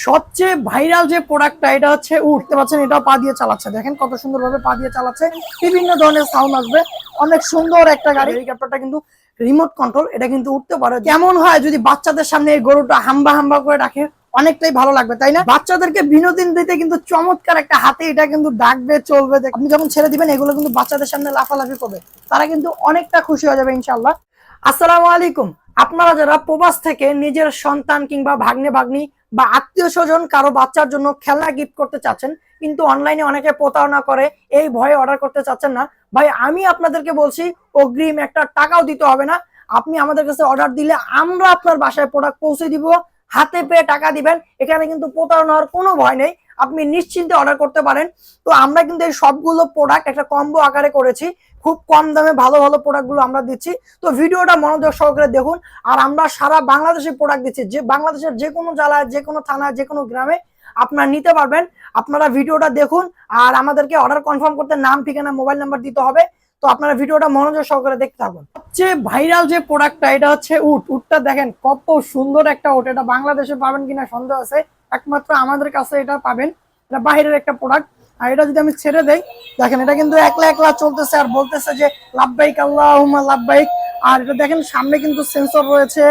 সবচেয়ে ভাইরাল যে প্রোডাক্টটা এটা হচ্ছে উঠতে পাচ্ছেন, এটাও পা দিয়ে চালাচ্ছে, দেখেন কত সুন্দরভাবে পা দিয়ে চালাচ্ছে, বিভিন্ন ধরনের সাউন্ড আসবে, অনেক সুন্দর একটা গাড়ি। হেলিকপ্টারটা কিন্তু রিমোট কন্ট্রোল, এটা কিন্তু উঠতে পারে। কেমন হয় যদি বাচ্চাদের সামনে এই গরুটা হাম্বা হাম্বা করে রাখে, অনেকটাই ভালো লাগবে তাই না? বাচ্চাদেরকে বিনোদন দিতে কিন্তু চমৎকার একটা হাতে, এটা কিন্তু ডাকবে চলবে, আপনি যখন ছেড়ে দিবেন এগুলো কিন্তু বাচ্চাদের সামনে লাফালাফি করবে, তারা কিন্তু অনেকটা খুশি হয়ে যাবে ইনশাল্লাহ। আসসালামু আলাইকুম। আপনারা যারা প্রবাস থেকে নিজের সন্তান কিংবা ভাগ্নে ভাগ্নি বা আত্মীয় স্বজন কারো বাচ্চার জন্য খেলনা গিফট করতে চাচ্ছেন, কিন্তু অনলাইনে অনেকে প্রতারণা করে, এই ভয়ে অর্ডার করতে চাচ্ছেন না, ভাই আমি আপনাদেরকে বলছি অগ্রিম একটা টাকাও দিতে হবে না। আপনি আমাদের কাছে অর্ডার দিলে আমরা আপনার বাসায় প্রোডাক্ট পৌঁছে দিব, হাতে পেয়ে টাকা দিবেন। এখানে কিন্তু প্রতারণার কোনো ভয় নেই, আপনি নিশ্চিন্তে অর্ডার করতে পারেন। তো আমরা কিন্তু এই সবগুলো প্রোডাক্ট একটা কম্বো আকারে করেছি, খুব কম দামে ভালো ভালো প্রোডাক্ট গুলো আমরা দিচ্ছি। তো ভিডিওটা মনোযোগ সহকারে দেখুন। আর আমরা সারা বাংলাদেশে প্রোডাক্ট দিচ্ছি, যে বাংলাদেশের যে কোনো জেলায়, যে কোনো থানায়, যে কোনো গ্রামে আপনারা নিতে পারবেন। আপনারা ভিডিওটা দেখুন, আর আমাদেরকে অর্ডার কনফার্ম করতে নাম, ঠিকানা, মোবাইল নাম্বার দিতে হবে। তো আপনারা ভিডিওটা মনোযোগ সহকারে দেখতে থাকুন। সবচেয়ে ভাইরাল যে প্রোডাক্টটা এটা হচ্ছে উটটা দেখেন কত সুন্দর একটা উট। এটা বাংলাদেশে পাবেন কিনা সন্দেহ আছে, একমাত্র আমাদের কাছে এটা পাবেন। এটা বাইরের একটা প্রোডাক্ট। আর এটা যদি আমি ছেড়ে দেই, দেখেন এটা কিন্তু একলা একলা চলতেছে আর বলতেছে যে লাব্বাইক আল্লাহুম্মা লাব্বাইক। আর এটা দেখেন সামনে কিন্তু সেন্সর রয়েছে,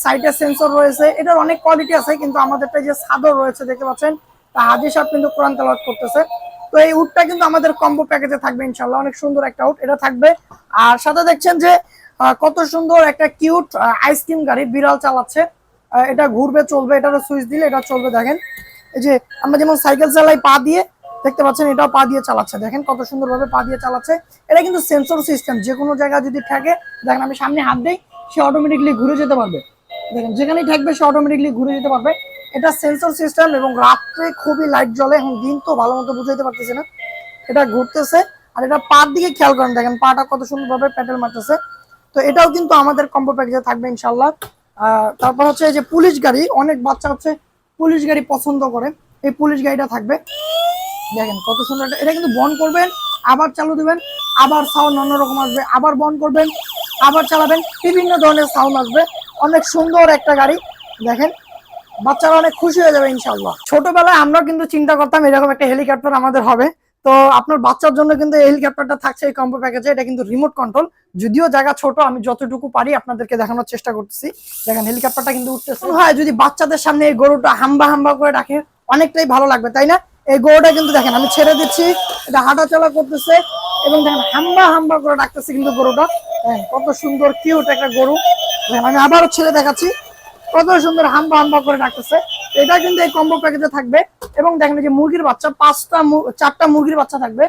সাইডে সেন্সর রয়েছে, এটার অনেক কোয়ালিটি আছে, কিন্তু আমাদেরটা যে চাদর রয়েছে দেখতে পাচ্ছেন, তা হাজি সাহেব কিন্তু কোরআন তেলাওয়াত করতেছে। তো এই উটটা কিন্তু আমাদের কম্বো প্যাকেজে থাকবে ইনশাল্লাহ, অনেক সুন্দর একটা উট এটা থাকবে। আর সাথে দেখছেন যে কত সুন্দর একটা কিউট আইসক্রিম গাড়ি, বিড়াল চালাচ্ছে, এটা ঘুরবে চলবে, এটার সুইচ দিলে এটা চলবে। দেখেন এই যে আমরা যেমন সাইকেল চালাই পা দিয়ে, দেখতে পাচ্ছেন এটাও পা দিয়ে চালাচ্ছে, দেখেন কত সুন্দরভাবে পা দিয়ে চালাচ্ছে। এটা কিন্তু সেন্সর সিস্টেম, যে কোনো জায়গায় যদি থাকে, দেখেন আমি সামনে হাত দেই, সে অটোমেটিকলি ঘুরে যেতে পারবে। দেখেন যেখানেই থাকবে সে অটোমেটিকলি ঘুরে যেতে পারবে। এটা সেন্সর সিস্টেম এবং রাত্রে খুবই লাইট জ্বলে, এখন দিন তো ভালো মতো বুঝাইতে পারতেছি না। এটা ঘুরতেছে আর এটা পার দিকে খেয়াল করেন, দেখেন পাটা কত সুন্দরভাবে প্যাডেল মারতেছে। তো এটাও কিন্তু আমাদের কম্বো প্যাকেজে থাকবে ইনশাল্লাহ। তারপর হচ্ছে এই যে পুলিশ গাড়ি, অনেক বাচ্চা হচ্ছে পুলিশ গাড়ি পছন্দ করে, এই পুলিশ গাড়িটা থাকবে। দেখেন কত সুন্দর, এটা কিন্তু বন্ধ করবেন আবার চালু দিবেন, আবার সাউন্ড অন্যরকম আসবে, আবার বন্ধ করবেন আবার চালাবেন, বিভিন্ন ধরনের সাউন্ড আসবে, অনেক সুন্দর একটা গাড়ি। দেখেন বাচ্চারা অনেক খুশি হয়ে যাবে ইনশাল্লাহ। ছোটবেলায় আমরা কিন্তু চিন্তা করতাম এরকম একটা হেলিকপ্টার আমাদের হবে। তো আপনার বাচ্চার জন্য কিন্তু এই হেলিকপ্টারটা থাকছে এই কম্বো প্যাকেজে। এটা কিন্তু রিমোট কন্ট্রোল, যদিও জায়গা ছোট, আমি যতটুকু পারি আপনাদেরকে দেখানোর চেষ্টা করতেছি। দেখেন হেলিকপ্টারটা কিন্তু উঠতেছে। হয় যদি বাচ্চাদের সামনে এই গরুটা হাম্বা হাম্বা করে রাখে, অনেকটাই ভালো লাগবে তাই না? এই গরুটা কিন্তু দেখেন আমি ছেড়ে দিচ্ছি, এটা হাঁটাচলা করতেছে এবং দেখেন হাম্বা হাম্বা করে ডাকতেছে কিন্তু গরুটা। হ্যাঁ কত সুন্দর কিউট একটা গরু। আমি আবারও ছেড়ে দেখাচ্ছি, কত সুন্দর হাম্বা হাম্বা করে ডাকতেছে। এটা কিন্তু এই কম্বো প্যাকেজে থাকবে। এবং দেখেন যে মুরগির বাচ্চা, 4টা মুরগির বাচ্চা থাকবে,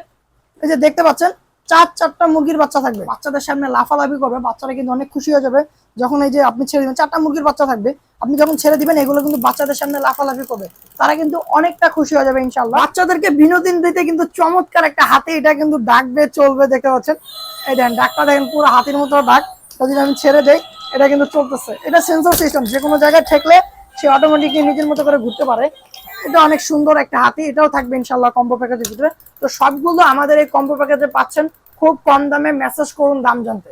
এই যে দেখতে পাচ্ছেন 4টা মুরগির বাচ্চা থাকবে, বাচ্চাদের সামনে লাফালাফি করবে, বাচ্চারা কিন্তু অনেক খুশি হয়ে যাবে যখন এই যে আপনি ছেড়ে দিবেন। 4টা মুরগির বাচ্চা থাকবে, আপনি যখন ছেড়ে দিবেন এগুলো কিন্তু বাচ্চাদের সামনে লাফালাফি করবে, তারা কিন্তু অনেকটা খুশি হয়ে যাবে ইনশাল্লাহ। বাচ্চাদেরকে বিনোদন দিতে কিন্তু চমৎকার একটা হাতে, এটা কিন্তু ডাকবে চলবে, দেখতে পাচ্ছেন এই দেখেন ডাকটা, দেখেন পুরো হাতির মতো ডাক। যদি আমি ছেড়ে দেই এটা কিন্তু চলতেছে, এটা সেন্সর সিস্টেম, যে কোনো জায়গায় ঠেকলে সে অটোমেটিকলি নিজের মতো করে ঘুরতে পারে। এটা অনেক সুন্দর একটা হাতি, এটাও থাকবে ইনশাল্লাহ কম্বো প্যাকেজের ভিতরে। তো সবগুলো আমাদের এই কম্বো প্যাকেজে পাচ্ছেন খুব কম দামে। মেসেজ করুন দাম জানতে।